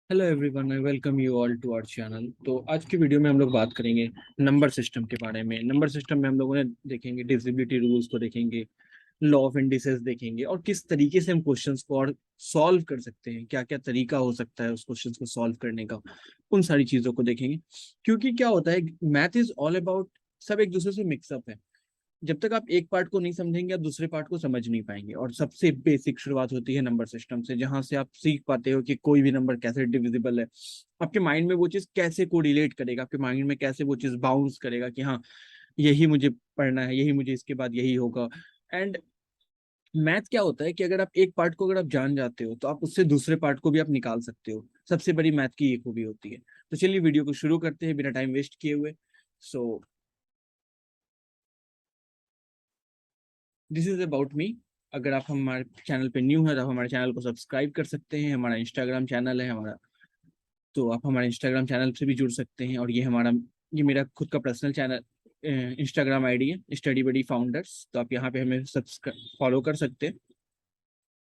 Hello everyone, I welcome you all to our channel. तो आज की वीडियो में हम लोग बात करेंगे नंबर सिस्टम के बारे में। नंबर सिस्टम में हम लोगों ने देखेंगे डिविजिबिलिटी रूल्स को, देखेंगे लॉ ऑफ इंडिसेस देखेंगे, और किस तरीके से हम क्वेश्चंस को और सॉल्व कर सकते हैं, क्या क्या तरीका हो सकता है उस क्वेश्चंस को सॉल्व करने का, उन सारी चीज़ों को देखेंगे। क्योंकि क्या होता है, मैथ इज ऑल अबाउट, सब एक दूसरे से मिक्सअप है। जब तक आप एक पार्ट को नहीं समझेंगे आप दूसरे पार्ट को समझ नहीं पाएंगे। और सबसे बेसिक शुरुआत होती है नंबर सिस्टम से, जहां से आप सीख पाते हो कि कोई भी नंबर कैसे डिविजिबल है। आपके माइंड में वो चीज कैसे कोरिलेट करेगा, आपके माइंड में कैसे वो चीज बाउंस करेगा कि हाँ, यही मुझे पढ़ना है, यही मुझे इसके बाद यही होगा। एंड मैथ क्या होता है कि अगर आप एक पार्ट को अगर आप जान जाते हो तो आप उससे दूसरे पार्ट को भी आप निकाल सकते हो। सबसे बड़ी मैथ की ये खूबी होती है। तो चलिए वीडियो को शुरू करते हैं बिना टाइम वेस्ट किए हुए। सो दिस इज अबाउट मी। अगर आप हमारे चैनल पे न्यू है तो आप हमारे चैनल को सब्सक्राइब कर सकते हैं। हमारा इंस्टाग्राम चैनल है हमारा, तो आप हमारे इंस्टाग्राम चैनल से भी जुड़ सकते हैं। और ये मेरा खुद का पर्सनल चैनल इंस्टाग्राम आईडी है, स्टडी बडी फाउंडर्स। तो आप यहाँ पे हमें सब्सक्राइब फॉलो कर सकते हैं।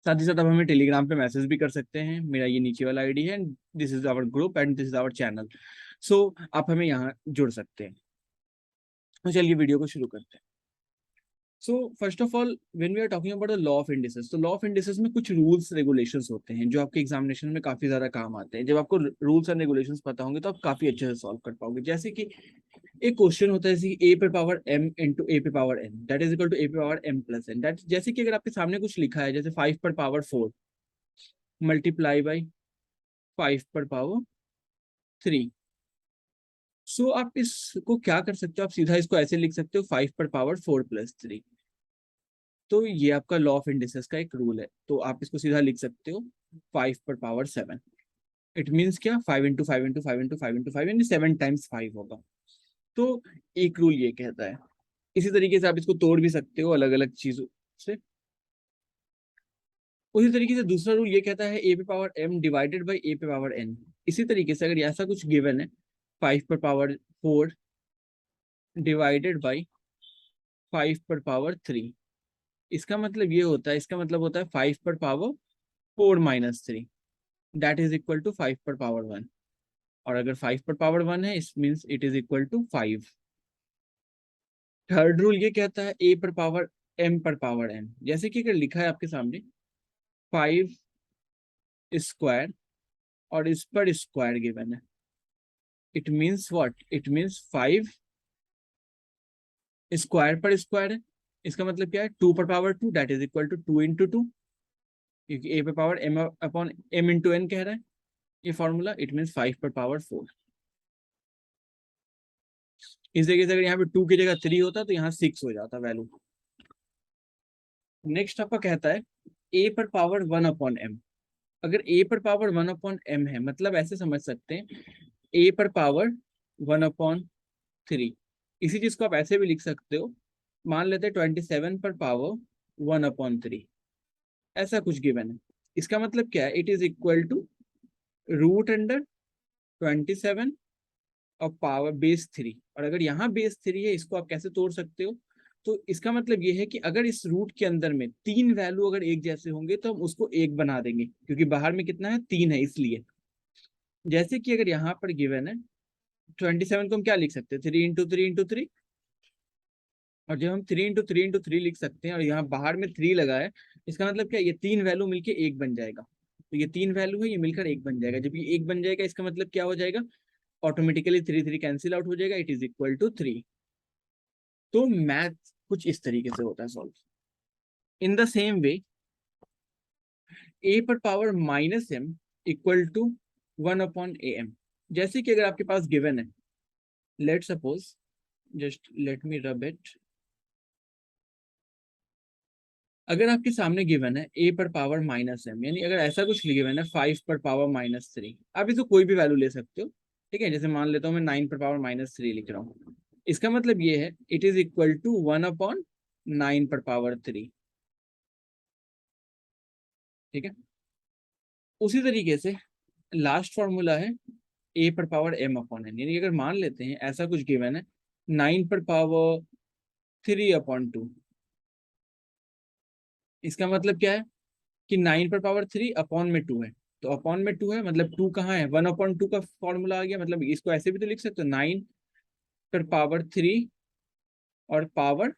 साथ ही साथ आप हमें टेलीग्राम पे मैसेज भी कर सकते हैं। मेरा ये नीचे वाला आईडी है, this is our group and this is our channel. So आप हमें यहाँ जुड़ सकते हैं। तो चलिए वीडियो को शुरू करते हैं। So first of all, when we are talking about the law of indices, तो लॉ ऑफ इंडिसेस में कुछ रूल्स रेगुलेशंस होते हैं जो आपके एग्जामिनेशन में काफी ज्यादा काम आते हैं। जब आपको रूल्स एंड रेगुलेशंस पता होंगे तो आप काफी अच्छे से सॉल्व कर पाओगे। जैसे कि एक क्वेश्चन होता है, जैसे ए पे पावर m इंटू ए पे power n that is equal to a पे power m plus n। That जैसे कि अगर आपके सामने कुछ लिखा है, जैसे 5 पर पावर 4 मल्टीप्लाई बाई 5 पर पावर 3। सो आप इसको क्या कर सकते हो, आप सीधा इसको ऐसे लिख सकते हो, 5 पर पावर 4 प्लस 3। तो ये आपका लॉ ऑफ इंडिसेस का एक रूल है। तो आप इसको सीधा लिख सकते हो 5 पर पावर 7। इट मीन्स क्या, 5 इंटू 5 इंटू 5 इंटू 5 इंटू 5 यानी 7 टाइम्स 5 होगा। तो एक रूल ये कहता है। इसी तरीके से आप इसको तोड़ भी सकते हो अलग अलग चीजों से। उसी तरीके से दूसरा रूल ये कहता है ए पे पावर m डिवाइडेड बाई ए पे पावर n। इसी तरीके से अगर ऐसा कुछ गिवन है, 5 पर पावर 4 डिवाइडेड बाई 5 पर पावर 3, इसका मतलब ये होता है, इसका मतलब होता है 5 पर power 4 minus 3, that is equal to 5 पर पावर 1। और अगर 5 पर पावर 1 है, this means it is equal to 5। Third rule ये कहता है ए पर पावर m पर पावर n। जैसे कि अगर लिखा है आपके सामने 5 स्क्वायर और इस पर स्क्वायर गिवन है, it means what, it means 5 square पर स्क्वायर है। इसका मतलब क्या है, 2 पर power 2 that is equal to 2 into 2, क्योंकि ए पर power m upon m into n कह रहा है ये फॉर्मूला। इट मीन्स 5 पर पावर 4। इस जगह से अगर यहाँ पे 2 की जगह 3 होता तो यहाँ 6 हो जाता वैल्यू। नेक्स्ट आपका कहता है ए पर पावर 1 अपॉन m। अगर ए पर पावर 1 अपॉन m है, मतलब ऐसे समझ सकते हैं ए पर पावर 1 अपॉन 3। इसी चीज को आप ऐसे भी लिख सकते हो, मान लेते हैं 27 पर पावर 1 अपॉन 3, ऐसा कुछ गिवन है। इसका मतलब क्या है, it is equal to root under 27 और पावर बेस 3। और अगर यहाँ बेस 3 है, इसको आप कैसे तोड़ सकते हो, तो इसका मतलब ये है कि अगर इस रूट के अंदर में तीन वैल्यू अगर एक जैसे होंगे तो हम उसको एक बना देंगे, क्योंकि बाहर में कितना है, 3 है इसलिए। जैसे कि अगर यहाँ पर गिवन है 27 को हम क्या लिख सकते हैं, 3 इंटू 3 इंटू 3। और जब हम 3 इंटू 3 इंटू 3 लिख सकते हैं और यहाँ बाहर में 3 लगा है, इसका मतलब क्या, ये तीन वैल्यू मिलके एक बन जाएगा। तो ये तीन वैल्यू है, ये मिलकर एक बन जाएगा। जब ये एक बन जाएगा, इसका मतलब क्या हो जाएगा, ऑटोमेटिकली 3 3 कैंसिल आउट हो जाएगा, इट इज इक्वल टू 3। तो मैथ कुछ इस तरीके से होता है solve. In the same way, a पर power minus m equal to 1 upon a m. जैसे कि अगर आपके पास गिवन है, let suppose, just let me rub it. अगर आपके सामने गिवन है ए पर पावर माइनस m, यानी अगर ऐसा कुछ गिवन है 5 पर पावर माइनस 3, आप इसको कोई भी वैल्यू ले सकते हो। ठीक है, जैसे मान लेता हूँ मैं 9 पर पावर माइनस 3 लिख रहा हूँ। इसका मतलब ये है it is equal to 1 upon 9 पर पावर 3। ठीक है, उसी तरीके से लास्ट फॉर्मूला है ए पर पावर m अपॉन n। यानी अगर मान लेते हैं ऐसा कुछ गिवन है 9 पर पावर 3 अपॉन 2, इसका मतलब क्या है कि 9 पर पावर 3 अपॉन में 2 है। तो अपॉन में 2 है, मतलब 2 कहाँ है, 1/2 का फॉर्मूला आ गया। मतलब इसको ऐसे भी तो लिख सकते हो, 9 पर पावर 3 और पावर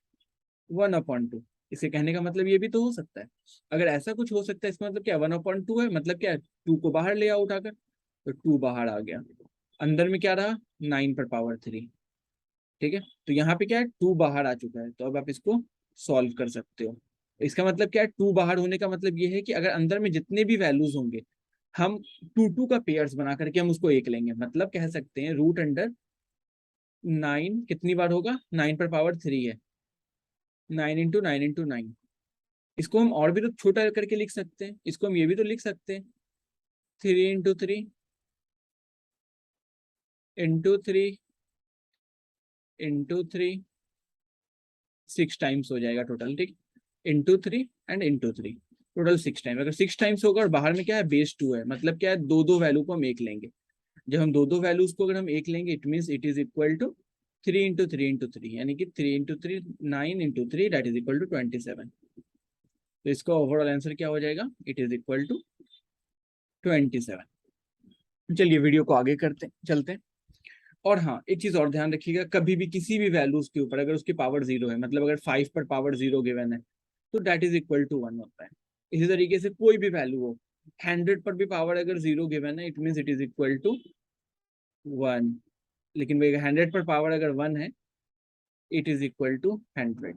1/2। इसे कहने का मतलब ये भी तो हो सकता है। अगर ऐसा कुछ हो सकता है, इसका मतलब क्या, 1/2 है, मतलब क्या है, 2 को बाहर ले आओ उठाकर, तो 2 बाहर आ गया। अंदर में क्या रहा, 9 पर पावर 3। ठीक है, तो यहाँ पे क्या है, 2 बाहर आ चुका है, तो अब आप इसको सॉल्व कर सकते हो। इसका मतलब क्या है, 2 बाहर होने का मतलब ये है कि अगर अंदर में जितने भी वैल्यूज होंगे, हम 2 का पेयर्स बना करके हम उसको एक लेंगे। मतलब कह सकते हैं रूट अंडर 9 कितनी बार होगा, 9 पर पावर 3 है, 9 × 9 × 9। इसको हम और भी तो छोटा करके लिख सकते हैं, इसको हम ये भी तो लिख सकते हैं, 3 × 3 × 3 × 3 6 टाइम्स हो जाएगा टोटल। ठीक, ×3 एंड ×3 टोटल 6 टाइम। अगर 6 टाइम्स होगा और बाहर में क्या है, बेस 2 है, मतलब क्या है, दो दो वैल्यू को हम एक लेंगे। जब हम दो दो वैल्यूज को अगर हम एक लेंगे, it mean it is equal to 3 × 3 × 3, यानी कि 3 × 3 9 × 3 दैट इज इक्वल टू 27। तो इसका ओवरऑल आंसर क्या हो जाएगा, इट इज इक्वल टू 27। चलिए वीडियो को आगे करते चलते हैं। और हाँ, एक चीज और ध्यान रखिएगा, कभी भी किसी भी वैल्यूज के ऊपर अगर उसकी पावर 0 है, मतलब अगर 5 पर पावर 0 गिवन है, तो दैट इज इक्वल टू 1 होता है। इसी तरीके से कोई भी वैल्यू हो, 100 पर भी पावर अगर 0 गिवन है, it mean it is equal to 1। लेकिन वो 100 पर पावर अगर 1 है, it is equal to 100।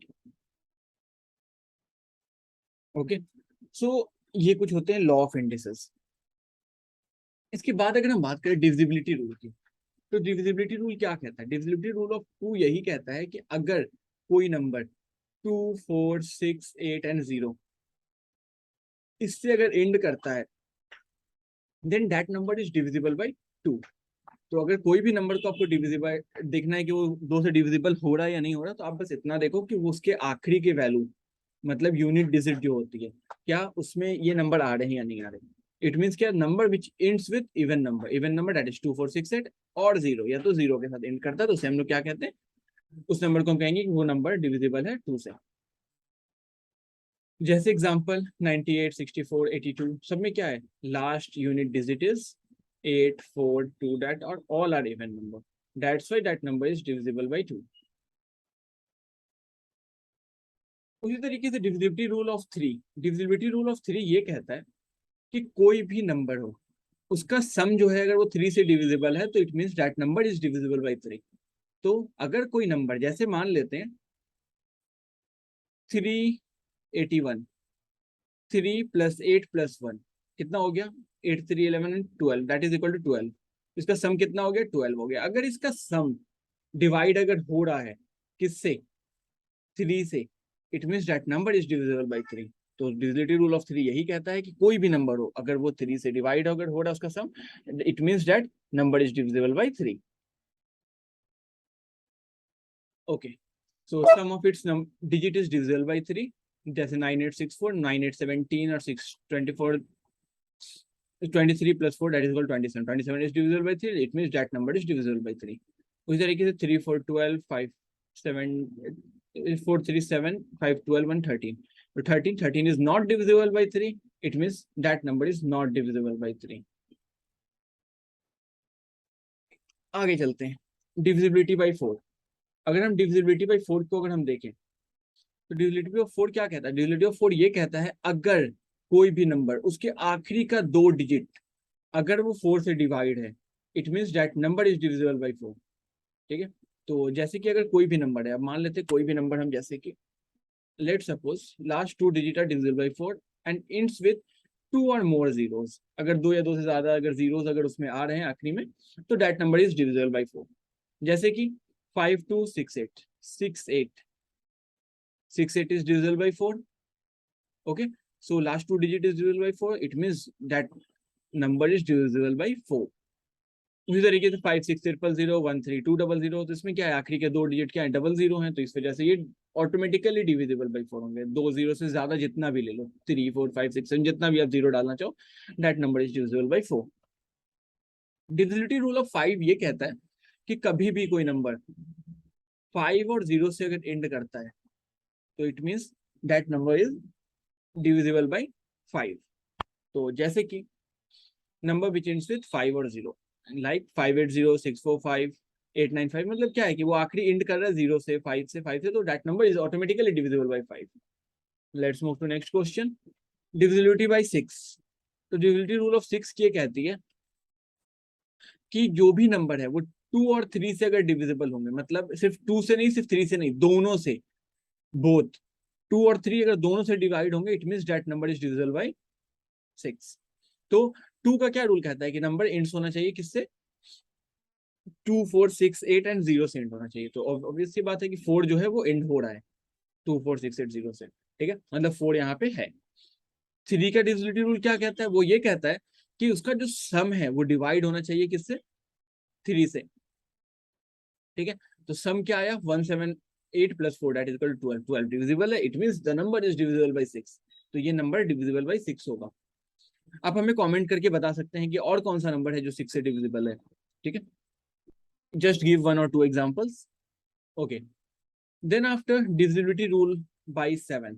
Okay, so ये कुछ होते हैं लॉ ऑफ इंडिसेस। इसके बाद अगर हम बात करें डिविजिबिलिटी रूल की, तो डिविजिबिलिटी रूल क्या कहता है, डिविजिबिलिटी रूल ऑफ 2 यही कहता है कि अगर कोई नंबर 2 4 6 8 एंड 0 इससे अगर एंड करता है, then that number is divisible by 2। तो अगर कोई भी नंबर को आपको डिविजिबल देखना है कि वो 2 से डिविजिबल हो रहा है या नहीं हो रहा, तो आप बस इतना देखो कि वो उसके आखिरी के वैल्यू, मतलब यूनिट डिजिट जो होती है, क्या उसमें ये नंबर आ रहे हैं या नहीं आ रहे। इट मीन्स क्या, number which ends with even number that is 2 4 6 8 और 0, या तो 0 के साथ एंड करता है, तो उसे हम लोग क्या कहते हैं, उस नंबर को हम कहेंगे कि वो नंबर डिविजिबल है 2 से। जैसे एग्जांपल 98 64 82 सब में क्या है, last unit digit is 8 4 2 that और all are even number, that's why that number is divisible by 2। उसी तरीके से डिविजिबिलिटी रूल ऑफ 3 ये कहता है कि कोई भी नंबर हो, उसका सम जो है अगर वो 3 से डिविजिबल है, तो it means that number is divisible by 3। तो अगर कोई नंबर, जैसे मान लेते हैं 381, 3 + 8 + 1 कितना हो गया, 8 3 11 and 12 that is equal to 12। इसका सम कितना हो गया, 12 हो गया। अगर इसका सम डिवाइड अगर हो रहा है किससे, 3 से, it means that number is divisible by 3। तो डिविजिबिलिटी रूल ऑफ 3 यही कहता है कि कोई भी नंबर हो, अगर वो 3 से डिवाइड अगर हो रहा है उसका sum, it means that number is divisible by 3। Okay, so sum of its digit is divisible by 3। जैसे 9864 9817 और 624 23 + 4 that is equal 27, 27 is divisible by 3, it means that number is divisible by 3। उसी तरीके से 3 4 12 5 7 4 3 7 5 12 1 13, तो 13 is not divisible by 3, it means that number is not divisible by 3। आगे चलते हैं, divisibility by 4। अगर हम डिविजिबिलिटी बाई 4 को अगर हम देखें, तो डिविजिबिलिटी ऑफ 4 क्या कहता है, डिविजिबिलिटी ऑफ 4 ये कहता है अगर कोई भी नंबर उसके आखिरी का 2 डिजिट अगर वो 4 से डिवाइड है, it means that number is divisible by 4। ठीक है, तो जैसे कि अगर कोई भी नंबर है, अब मान लेते हैं कोई भी नंबर, हम जैसे कि let suppose last 2 digit are divisible by 4 and ends with 2 और मोर जीरोस, अगर 2 या 2 से ज्यादा अगर जीरोस अगर उसमें आ रहे हैं आखिरी में, तो that number is divisible by 4। जैसे कि 5 2 6 8 6 8 6 8 is divisible by 4। Okay, so last 2 digit is divisible by 4, it means that number is divisible by 4। उसी तरीके से 5 6 0 0 1 3 2 0 0, तो इसमें क्या है, आखिरी के 2 डिजिट क्या है, 00 हैं, तो इस वजह से ये ऑटोमेटिकली डिविजिबल बाई 4 होंगे। 2 जीरो से ज्यादा जितना भी ले लो, 3 4 5 6 7 जितना भी आप जीरो डालना चाहो, that number is divisible by 4। Divisibility rule of 5 ये कहता है कि कभी भी कोई नंबर 5 और 0 से अगर एंड करता है, तो it means that number is divisible by 5। तो जैसे कि नंबर विच एंड्स विद 5 और 0, लाइक 580, 645, 895, मतलब क्या है कि वो आखिरी एंड कर रहा है 0 से, 5 से, 5 से, तो that number is automatically divisible by 5. Let's move to next question. Divisibility by 6. तो डिविजिबिलिटी रूल ऑफ 6 ये कहती है कि जो भी नंबर है वो 2 और 3 से अगर डिविजिबल होंगे, मतलब सिर्फ 2 से नहीं, सिर्फ 3 से नहीं, दोनों से, बोथ 2 और 3 अगर दोनों से डिवाइड होंगे, it means that number is divisible by 6. तो 2 का क्या रूल कहता है कि नंबर एंड्स होना चाहिए किससे? 2, 4, 6, 8 एंड 0 से एंड होना चाहिए. तो ऑब्वियस सी बात है कि 4 जो है वो एंड हो रहा है 2, 4, 6, 8, 0 से, ठीक है, मतलब 4 यहाँ पे है. 3 का डिविजिबिलिटी रूल क्या कहता है? वो ये कहता है कि उसका जो सम है वो डिवाइड होना चाहिए किससे? 3 से, ठीक है. तो सम क्या आया? 178 plus 4 that is equal to 12. 12 divisible है, it means the number is divisible by 6. तो ये नंबर डिविजिबल बाय 6 होगा. आप हमें कमेंट करके बता सकते हैं कि और कौन सा नंबर है जो 6 से डिविजिबल है, ठीक है. Just give 1 or 2 examples. Okay, then after divisibility rule by 7.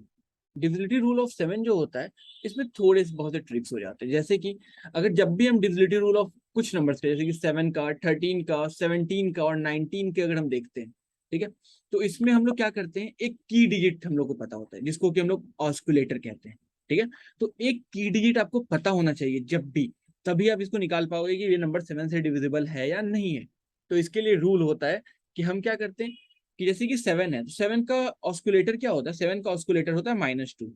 Divisibility rule of 7 जो होता है, इसमें थोड़े से बहुत से ट्रिक्स हो जाते हैं. जैसे कि अगर जब भी हम डिविजिबिलिटी रूल ऑफ कुछ नंबर्स के, जैसे कि 7 का, 13 का, 17 का और 19 के अगर हम देखते हैं, ठीक है, तो इसमें हम लोग क्या करते हैं, एक की डिजिट हम लोग को पता होता है जिसको कि हम लोग ऑस्कुलेटर कहते हैं, ठीक है. तो एक की डिजिट आपको पता होना चाहिए जब भी, तभी आप इसको निकाल पाओगे कि ये नंबर 7 से डिविजिबल है या नहीं है. तो इसके लिए रूल होता है कि हम क्या करते हैं कि जैसे कि 7 है, तो 7 का ऑस्कुलेटर क्या होता है? 7 का ऑस्कुलेटर होता है -2.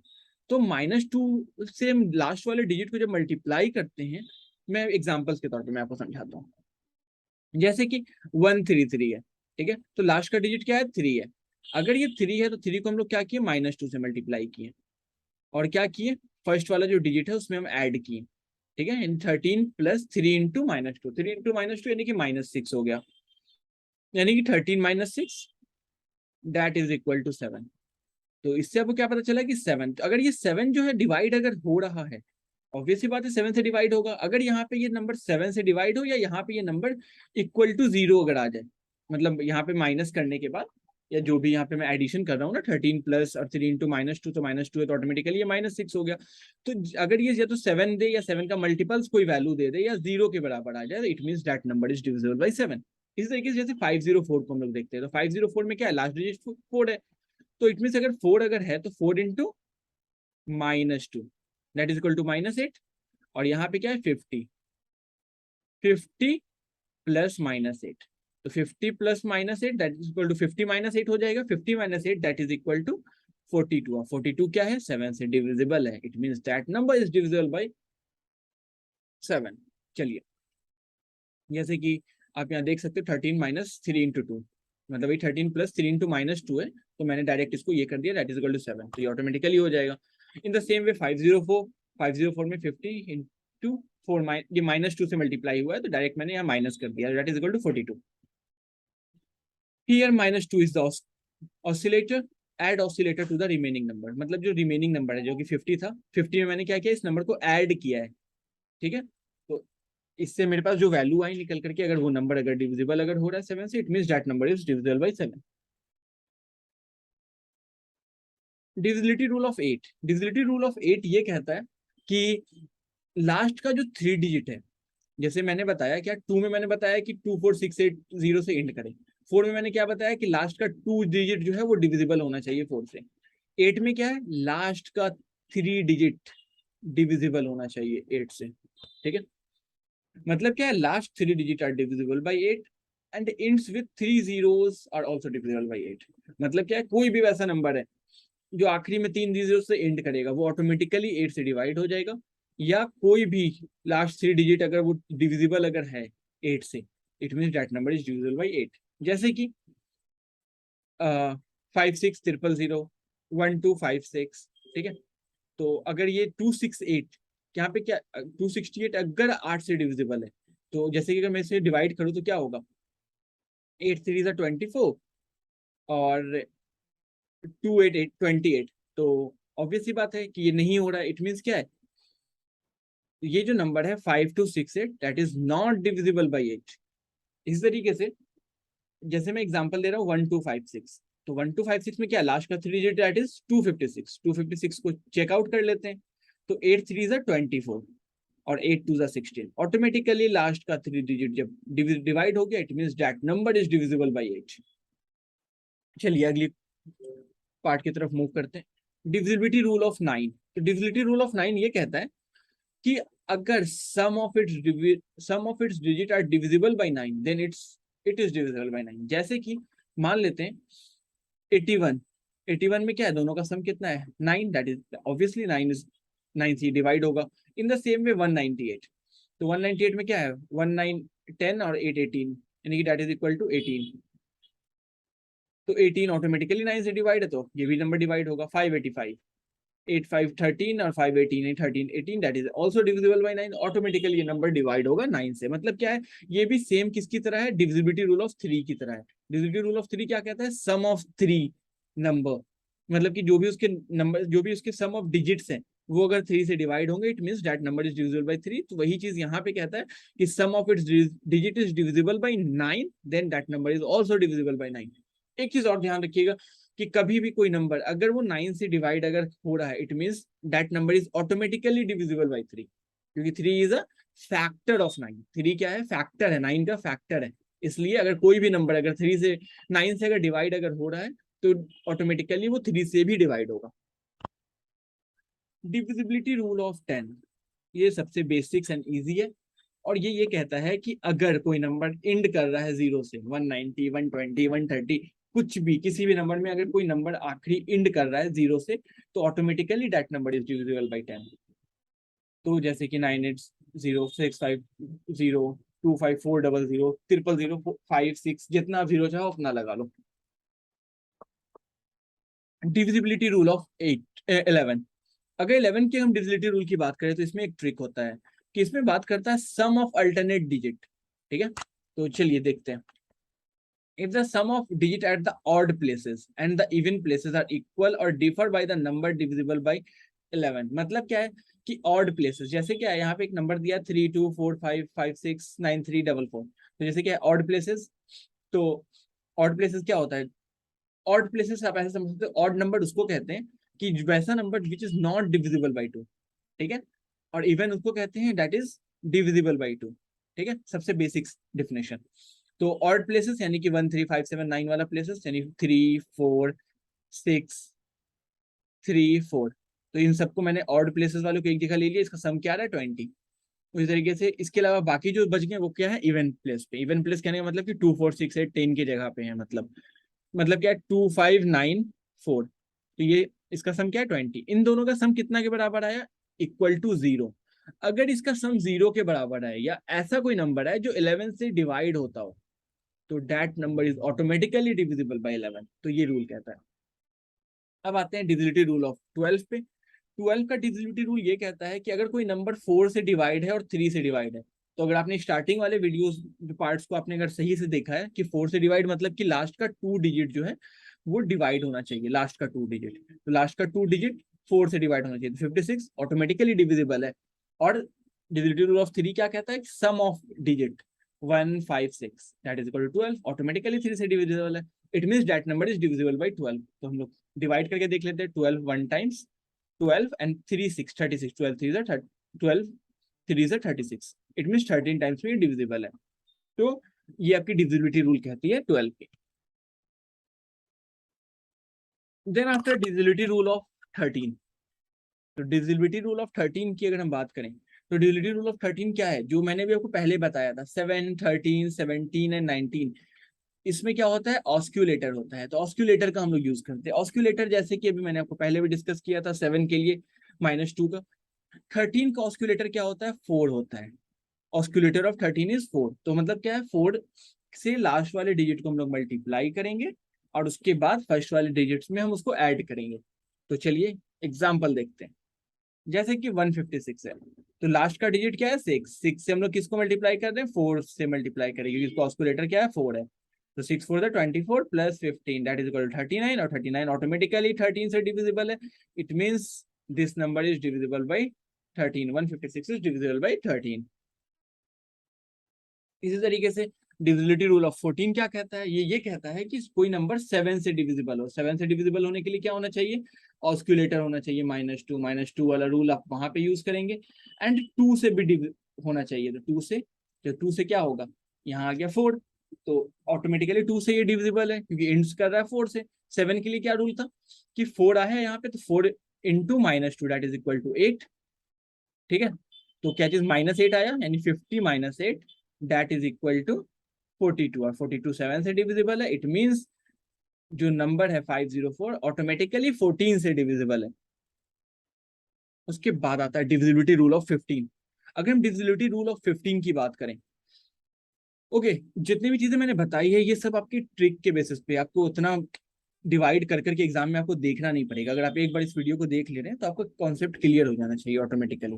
तो -2 से हम लास्ट वाले डिजिट को जब मल्टीप्लाई करते हैं, मैं एग्जांपल्स के तौर पे मैं आपको समझाता हूँ. जैसे कि 133 है, ठीक है, तो लास्ट का डिजिट क्या है? 3 है. अगर ये 3 है तो 3 को हम लोग क्या किए? -2 से मल्टीप्लाई किए, और क्या किए? फर्स्ट वाला जो डिजिट है उसमें हम ऐड किए, ठीक है. 13 प्लस 3 इंटू -2, 3 इंटू -2 यानी कि -6 हो गया, यानी कि 13 - 6 दैट इज इक्वल टू 7. तो इससे आपको क्या पता चला कि 7, अगर ये 7 जो है डिवाइड अगर हो रहा है, ऑब्वियस सी बात है 7 से डिवाइड होगा. अगर यहाँ पे ये नंबर 7 से डिवाइड हो, या यहाँ पे ये नंबर इक्वल टू 0 अगर आ जाए, मतलब यहाँ पे माइनस करने के बाद, या जो भी यहाँ पे मैं एडिशन कर रहा हूँ ना, 13 प्लस और 3 इंटू -2, तो -2 है तो ऑटोमेटिकली ये -6 हो गया. तो अगर ये या तो 7 दे, या 7 का मल्टीपल्स कोई वैल्यू दे दे, या 0 के बराबर आ जाए, it means that number is divisible bye 7. इस तरीके से जैसे 504 को हम लोग देखते हैं, तो 504 में क्या है? लास्ट डिजिट 4 है. तो इट मींस अगर 4 अगर है तो 4 into -2 that is equal to -8. और यहाँ पे क्या है? 50. 50 प्लस -8, तो 50 plus -8 that is equal to 50 - 8 हो जाएगा. 50 - 8 दैट इज इक्वल टू 42. और 42 क्या है? 7 से डिविजिबल है. It means that number is divisible bye 7. चलिए, जैसे कि आप यहाँ देख सकते हो 13 - 3 इंटू 2, मतलब ये 13 प्लस 3 इंटू -2 है, तो मैंने डायरेक्ट इसको ये कर दिया, दैट इज इक्वल टू 7. तो ये ऑटोमेटिकली हो जाएगा. इन द सेम वे 504 में 50 इंटू 4, ये -2 से मल्टीप्लाई हुआ है, तो डायरेक्ट मैंने यहाँ माइनस कर दिया, that is equal to 42. Here -2 is the oscillator. Add oscillator to the remaining number, मतलब जो रिमेनिंग नंबर है जो कि 50 था, 50 में मैंने क्या किया? इस नंबर को ऐड किया है, ठीक है. तो इससे मेरे पास जो वैल्यू आई निकल करके, अगर वो नंबर अगर डिविजिबल अगर हो रहा है 7 से, it means that number is divisible bye 7. Divisibility rule of 8. Divisibility rule of 8 ये कहता है कि लास्ट का जो 3 डिजिट है, जैसे मैंने बताया क्या, 2 में मैंने बताया कि 2, 4, 6, 8, 0 से एंड करें. 4 में मैंने क्या बताया कि लास्ट का 2 डिजिट जो है वो डिविजिबल होना चाहिए 4 से. 8 में क्या है? लास्ट का 3 डिजिट डिविजिबल होना चाहिए 8 से, ठीक है. मतलब क्या है? Last 3 digit are divisible by 8 and ends with 3 zeros are also divisible by 8. मतलब क्या है? कोई भी वैसा नंबर है जो आखिरी में 3 जीरो से एंड करेगा, वो ऑटोमेटिकली 8 से डिवाइड हो जाएगा. या कोई भी लास्ट 3 डिजिट अगर वो डिविजिबल अगर है 8 से, it means that number is divisible by 8. जैसे कि 560000, 1256, ठीक है. तो अगर ये 268, यहाँ पे क्या 268 अगर 8 से डिविजिबल है, तो जैसे कि अगर मैं इसे डिवाइड करूँ तो क्या होगा? 8 3 is 24 और 288 28. तो ऑब्वियस सी बात है कि ये नहीं हो रहा है. इट मींस क्या है? ये जो नंबर है 5268 that is not divisible by 8. इस तरीके से जैसे मैं एग्जांपल दे रहा हूँ 1256, तो 1256 में क्या लास्ट का 3 डिजिट दैट इज 256. 256 को चेकआउट कर लेते हैं, तो 8 3 is 24 और 8 2 16, ऑटोमेटिकली लास्ट का 3 डिजिट जब डिवाइड हो गया, it means that number is divisible by 8। चलिए अगली पार्ट की तरफ मूव करते हैं, डिविजिबिलिटी रूल ऑफ 9। तो डिविजिबिलिटी रूल ऑफ 9 ये कहता है कि अगर sum of its digit are divisible by 9 then it is divisible by 9। जैसे कि मान लेते हैं 81, 81 में क्या है, दोनों का सम कितना है 9, दैट इज ऑब्वियसली 9 इज 9 से डिवाइड होगा। इन द सेम वे 198, तो 198 में क्या है 19 10 और 8 18, यानी कि दैट इज इक्वल टू 18। तो 18 ऑटोमेटिकली 9 से डिवाइड है, तो ये भी नंबर डिवाइड होगा। 585, 8 5 13 और 5 18 13 18, that is also divisible by 9, automatically ये नंबर डिवाइड होगा 9 से। मतलब क्या है, ये भी सेम किसकी तरह है, डिविजिबिलिटी रूल ऑफ 3 की तरह है। डिविजिबिलिटी रूल ऑफ 3 क्या कहता है, सम ऑफ 3 नंबर, मतलब कि जो भी उसके नंबर, जो भी उसके सम ऑफ डिजिट्स हैं वो अगर 3 से डिवाइड होंगे, it means that number is divisible by 3। तो वही चीज यहाँ पे कहता है कि sum of its digit is divisible by 9 then that number is also divisible by 9। एक चीज और ध्यान रखिएगा कि कभी भी कोई नंबर अगर वो 9 से डिवाइड अगर हो रहा है, it means that number is automatically divisible by 3, क्योंकि 3 इज अ फैक्टर ऑफ 9। 3 क्या है, फैक्टर है, 9 का फैक्टर है। इसलिए अगर कोई भी नंबर अगर 3 से 9 से अगर डिवाइड अगर हो रहा है तो ऑटोमेटिकली वो 3 से भी डिवाइड होगा। डिविजिबिलिटी रूल ऑफ 10, ये सबसे बेसिक्स एंड इजी है, और ये कहता है कि अगर कोई नंबर एंड कर रहा है 0 से, 190 120 130, कुछ भी किसी भी नंबर में अगर कोई नंबर आखिरी एंड कर रहा है 0 से, तो automatically that number is divisible bye 10। तो जैसे कि 98 0 6 5 0 2 5 4 0 0 0 0 0 5 6, जितना जीरो चाहो अपना लगा लो। डिविजिबिलिटी रूल ऑफ 11, अगर 11 की हम डिविजिबिलिटी रूल की बात करें तो इसमें एक ट्रिक होता है कि इसमें बात करता है सम ऑफ अल्टरनेट डिजिट। ठीक है, तो चलिए देखते हैं। If the sum of digit at the odd places and the even places are equal or differ by the number divisible by 11, मतलब क्या है कि odd places, जैसे क्या है यहाँ पे एक नंबर दिया 3 2 4 5 5 6 9 3 4 4, तो जैसे क्या है odd places, तो odd places क्या होता है, odd places आप ऐसे समझ सकते हो, odd नंबर उसको कहते हैं कि वैसा number which is not divisible by 2। ठीक है, और इवन उसको कहते हैं दैट इज डिविजिबल बाई 2। ठीक है, सबसे बेसिक डिफिनेशन। तो ऑड प्लेसेस यानी कि 1 3 5 7 9 वाला प्लेसेस, यानी 3 4 6 3 4, तो इन सबको मैंने ऑड प्लेसेस वालों को एक जगह ले लिया, इसका सम क्या आ रहा है 20। उसी तरीके से इसके अलावा बाकी जो बच गए वो क्या है, इवन प्लेस पे। इवन प्लेस कहने का मतलब कि 2 4 6 8 10 की जगह पे है, मतलब क्या है 2 5 9 4, तो ये इसका सम क्या है 20। इन दोनों का सम कितना के बराबर आया, इक्वल टू 0। अगर इसका सम 0 के बराबर है या ऐसा कोई नंबर है जो 11 से डिवाइड होता हो, तो that number is automatically divisible bye 11। तो ये रूल कहता है। अब आते हैं डिविजिबिलिटी रूल ऑफ 12 पे। 12 का डिविजिबिलिटी रूल ये कहता है कि अगर कोई नंबर 4 से डिवाइड है और 3 से डिवाइड है, तो अगर आपने स्टार्टिंग वाले वीडियोस पार्ट्स को आपने अगर सही से देखा है कि 4 से डिवाइड मतलब कि लास्ट का 2 डिजिट जो है वो डिवाइड होना चाहिए, लास्ट का 2 डिजिट, तो लास्ट का 2 डिजिट 4 से डिवाइड होना चाहिए, तो 56 ऑटोमेटिकली डिविजिबल है। और डिविजिबिलिटी रूल ऑफ 3 क्या कहता है, sum of digit 1 5 6 that is equal to 12, automatically 3 से डिविजिबल है। It means that number is divisible by 12। तो हम लोग डिवाइड करके देख लेते हैं, 12 1 times 12 and 3 6 36, 12 3 is 12 3 is 36, it means 13 times में डिविजिबल है। तो ये आपकी डिविजिबिलिटी रूल कहती है 12 की। Then after divisibility rule of 13, तो डिविजिबिलिटी रूल ऑफ 13 की अगर हम बात करें, तो डिविजिबिलिटी रूल ऑफ 13 क्या है, जो मैंने भी आपको पहले बताया था 7 13 17 एंड 19, इसमें क्या होता है, ऑस्क्यूलेटर होता है। तो ऑस्क्यूलेटर का हम लोग यूज करते हैं। ऑस्क्यूलेटर जैसे कि अभी मैंने आपको पहले भी डिस्कस किया था 7 के लिए -2 का, 13 का ऑस्क्यूलेटर क्या होता है, 4 होता है। ऑस्क्यूलेटर ऑफ 13 इज 4, तो मतलब क्या है, 4 से लास्ट वाले डिजिट को हम लोग मल्टीप्लाई करेंगे और उसके बाद फर्स्ट वाले डिजिट्स में हम उसको ऐड करेंगे। तो चलिए एग्जाम्पल देखते हैं। जैसे कि 156 है, तो लास्ट का डिजिट क्या है 6, 6 से हम लोग किसको मल्टीप्लाई कर रहे हैं, 4 से मल्टीप्लाई करेंगे, क्योंकि ऑस्क्यूलेटर क्या है 4 है। तो 6 4 24 plus 15 that is equal to 39, और 39 ऑटोमेटिकली 13 से डिविजिबल है। It means this number is divisible by 13, 156 is divisible by 13। इसी तरीके से डिविजिबिलिटी रूल ऑफ 14 क्या कहता है, ये कहता है कि कोई नंबर 7 से डिविजिबल हो। 7 से डिविजिबल होने के लिए क्या होना चाहिए, ऑस्क्यूलेटर होना चाहिए -2 वाला रूल आप वहां पे यूज करेंगे, एंड 2 से भी होना चाहिए, तो 2 से क्या होगा, यहाँ आ गया 4, तो ऑटोमेटिकली 2 से ये डिविजिबल है क्योंकि इंड्स कर रहा है 4 से। 7 के लिए क्या रूल था कि 4 आया यहाँ पे, तो 4 into -2 that is equal to 8, ठीक है। तो क्या चीज -8 आया, यानी 50 -8 दैट इज इक्वल टू 42, और 42 7 से डिविजिबल है। इट मीन्स जो नंबर है 504 ऑटोमेटिकली 14 से डिविजिबल है। उसके बाद आता है डिविजिबिलिटी रूल ऑफ 15। अगर हम डिविजिबिलिटी रूल ऑफ 15 की बात करें, ओके, जितनी भी चीजें मैंने बताई है ये सब आपकी ट्रिक के बेसिस पे, आपको उतना डिवाइड कर करके एग्जाम में आपको देखना नहीं पड़ेगा। अगर आप एक बार इस वीडियो को देख ले रहे हैं तो आपको कॉन्सेप्ट क्लियर हो जाना चाहिए ऑटोमेटिकली।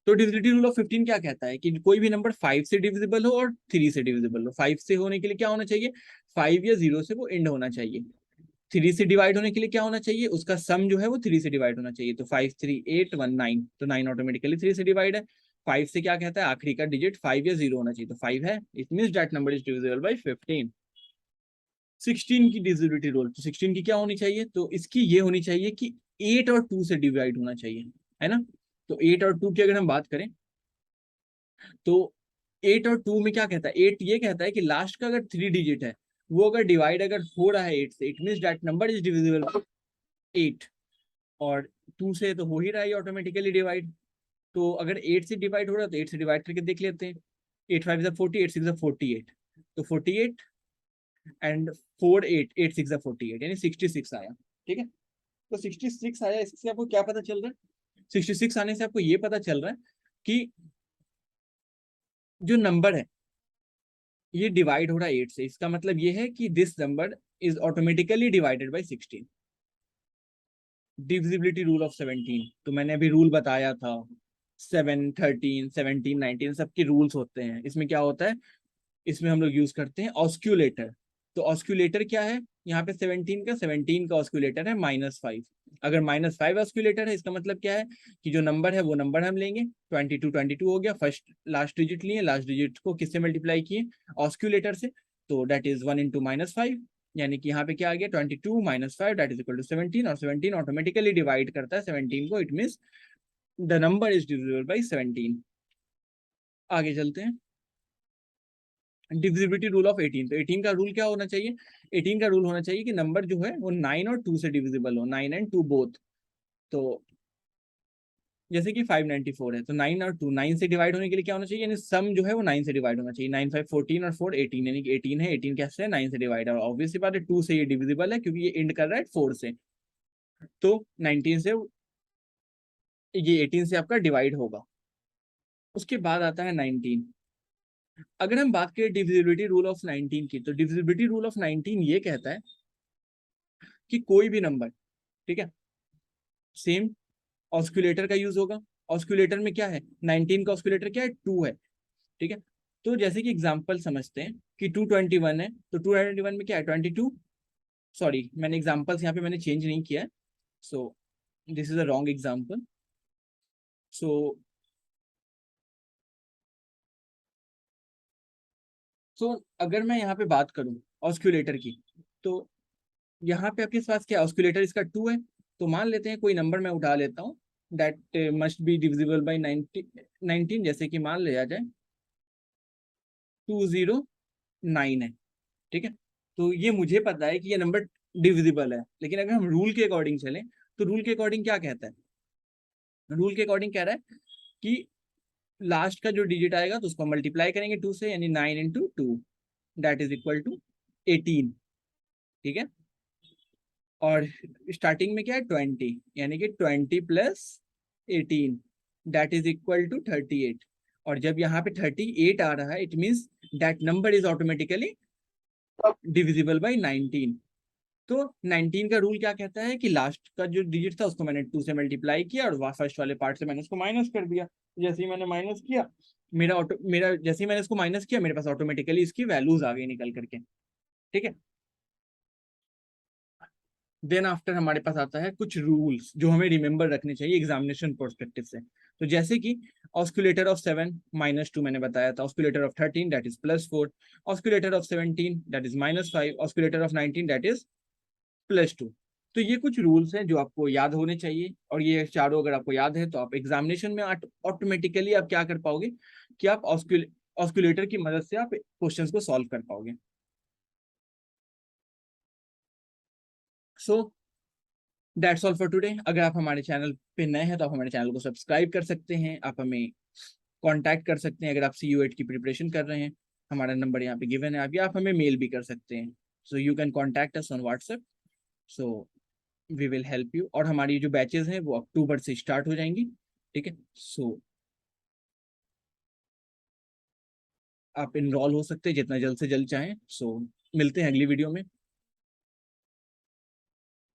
तो डिविजिबिलिटी रूल ऑफ 15 क्या कहता है कि कोई भी नंबर 5 से डिविजिबल हो और 3 से डिविजिबल हो। 5 से होने के लिए क्या होना चाहिए, 5 या 0 से वो एंड होना चाहिए। 3 से डिवाइड होने के लिए क्या होना चाहिए, उसका सम जो है वो 3 से डिवाइड होना चाहिए। तो 5 3 8 1 9, तो 9 ऑटोमेटिकली 3 से डिवाइड है। 5 से क्या कहता है, आखिरी का डिजिट 5 या 0 होना चाहिए, तो 5 है। It means that number is divisible bye 15। 16 की डिविजिबिलिटी रूल, तो 16 की क्या होनी चाहिए, तो इसकी ये होनी चाहिए कि 8 और 2 से डिवाइड होना चाहिए, है ना। तो 8 और 2 की अगर हम बात करें तो 8 और 2 में क्या कहता है, 8 ये कहता है कि लास्ट का अगर 3 डिजिट है वो अगर डिवाइड अगर हो रहा है 8 से, it means that number is divisible by 8। और 2 से तो हो ही रहा है ऑटोमेटिकली डिवाइड। तो अगर 8 से डिवाइड हो रहा है तो 8 से डिवाइड करके देख लेते हैं। 8 5 is 40, 8 6 is 48, तो 48 एंड 4 8 8 6 is 48, यानी 66 आया, ठीक है। तो 66 आया, इससे आपको क्या पता चल रहा है, 66 आने से आपको ये पता चल रहा है कि जो नंबर है ये डिवाइड हो रहा है 8 से। इसका मतलब ये है कि this number is automatically divided by 16। Divisibility rule of 17, तो मैंने अभी रूल बताया था 7 13 17 19 सबके रूल्स होते हैं। इसमें क्या होता है, इसमें हम लोग यूज करते हैं ऑस्क्यूलेटर। तो ऑस्क्यूलेटर क्या है, यहाँ पे 17 का ऑस्क्यूलेटर है -5। अगर -5 ऑस्क्यूलेटर है इसका मतलब क्या है कि जो नंबर है वो नंबर हम लेंगे। 22 हो गया, फर्स्ट लास्ट डिजिट लिए, लास्ट डिजिट को किससे मल्टीप्लाई किए, ऑस्क्यूलेटर से। तो दैट इज 1 इंटू -5, यानी कि यहाँ पे क्या आ गया 22 -5 दैट इज इक्वल टू 17, और 17 ऑटोमेटिकली डिवाइड करता है 17 को। It means the number is divisible by 17। आगे चलते हैं, डिविजिबिलिटी रूल ऑफ 18। तो 18 का रूल क्या होना चाहिए, 18 का रूल होना चाहिए कि नंबर जो है वो 9 और 2 से डिविजिबल हो, 9 एंड 2 बोथ। तो जैसे कि 594 है, तो 9 और 2, 9 से डिवाइड होने के लिए क्या होना चाहिए, यानी सम जो है वो 9 से डिवाइड होना चाहिए। 9 5 14 और 4 18, यानी कि 18 है, 18 कैसे है 9 से डिवाइड है। और ऑब्वियसली बात है 2 से ये डिविजिबल है क्योंकि ये एंड कर रहा है 4 से। तो 19 से ये 18 से आपका डिवाइड होगा। उसके बाद आता है 19। अगर हम बात करें डिविजिबिलिटी रूल ऑफ 19 की, तो डिविजिबिलिटी रूल ऑफ 19 ये कहता है कि कोई भी नंबर, ठीक है, सेम ऑस्क्यूलेटर का यूज होगा। ऑस्क्यूलेटर में क्या है, 19 का ऑस्क्यूलेटर क्या है, 2 है, ठीक है। तो जैसे कि एग्जांपल समझते हैं कि 221 है, तो 221 में क्या है 22, सॉरी मैंने एग्जांपल्स यहाँ पे मैंने चेंज नहीं किया है, so this is a wrong example. So अगर मैं यहाँ पे बात करूँ ऑस्क्यूलेटर की, तो यहाँ पे आपके पास क्या ऑस्क्यूलेटर इसका 2 है। तो मान लेते हैं कोई नंबर मैं उठा लेता हूँ that must be divisible by 19, जैसे कि मान लिया जाए 209 है, ठीक है। तो ये मुझे पता है कि ये नंबर डिविजिबल है, लेकिन अगर हम रूल के अकॉर्डिंग चलें तो रूल के अकॉर्डिंग क्या कहता है, रूल के अकॉर्डिंग कह रहा है कि लास्ट का जो डिजिट आएगा तो उसको मल्टीप्लाई करेंगे 2 से, यानी 9 into 2 that is equal to 18, ठीक है। और स्टार्टिंग में क्या है 20, यानी कि 20 plus 18 that is equal to 38। और जब यहाँ पे 38 आ रहा है it means that number is automatically divisible by 19। तो 19 का रूल क्या कहता है कि लास्ट का जो डिजिट था उसको मैंने 2 से मल्टीप्लाई किया और फर्स्ट वाले पार्ट से मैंने उसको माइनस कर दिया। जैसे ही मैंने माइनस किया मेरा जैसे ही मैंने इसको माइनस किया मेरे पास ऑटोमेटिकली इसकी वैल्यूज आ गई निकल करके, ठीक है। देन आफ्टर हमारे पास आता है कुछ रूल्स जो हमें रिमेंबर रखने चाहिए एग्जामिनेशन पर्सपेक्टिव से। तो जैसे कि ऑस्कुलेटर ऑफ 7 -2 मैंने बताया था, oscillator of 13 that is +4, oscillator of 17 that is -5, oscillator of 19 that is +2। तो ये कुछ रूल्स हैं जो आपको याद होने चाहिए, और ये चारों अगर आपको याद है तो आप एग्जामिनेशन में ऑटोमेटिकली आप क्या कर पाओगे कि आप ऑस्कुलेटर की मदद से आप क्वेश्चंस को सॉल्व कर पाओगे। So that's all for today. अगर आप हमारे चैनल पे नए हैं तो आप हमारे चैनल को सब्सक्राइब कर सकते हैं, आप हमें कांटेक्ट कर सकते हैं अगर आप CU8 की प्रिपरेशन कर रहे हैं। हमारा नंबर यहाँ पे गिवन है, आप हमें मेल भी कर सकते हैं। So you can contact us on WhatsApp. So we will help you. और हमारी जो बैचेज हैं वो अक्टूबर से स्टार्ट हो जाएंगी, ठीक है। सो आप इनरोल हो सकते हैं जितना जल्द से जल्द चाहें। सो मिलते हैं अगली वीडियो में।